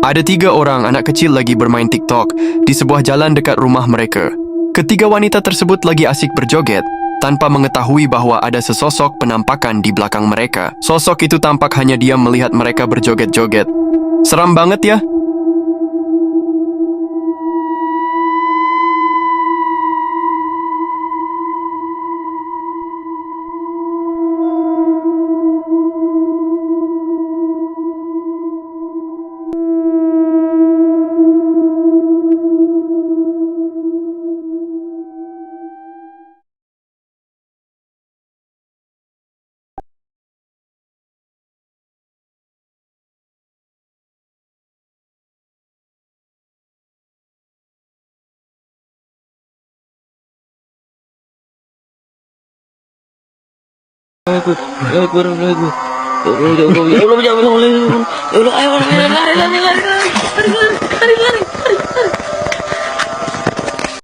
Ada 3 orang anak kecil lagi bermain TikTok di sebuah jalan dekat rumah mereka. Ketiga wanita tersebut lagi asik berjoget tanpa mengetahui bahwa ada sesosok penampakan di belakang mereka. Sosok itu tampak hanya diam melihat mereka berjoget-joget. Seram banget ya. Ya Allah, ya Allah, ya Allah, ya Allah, ya Allah, ayo lari, lari, lari, lari, lari.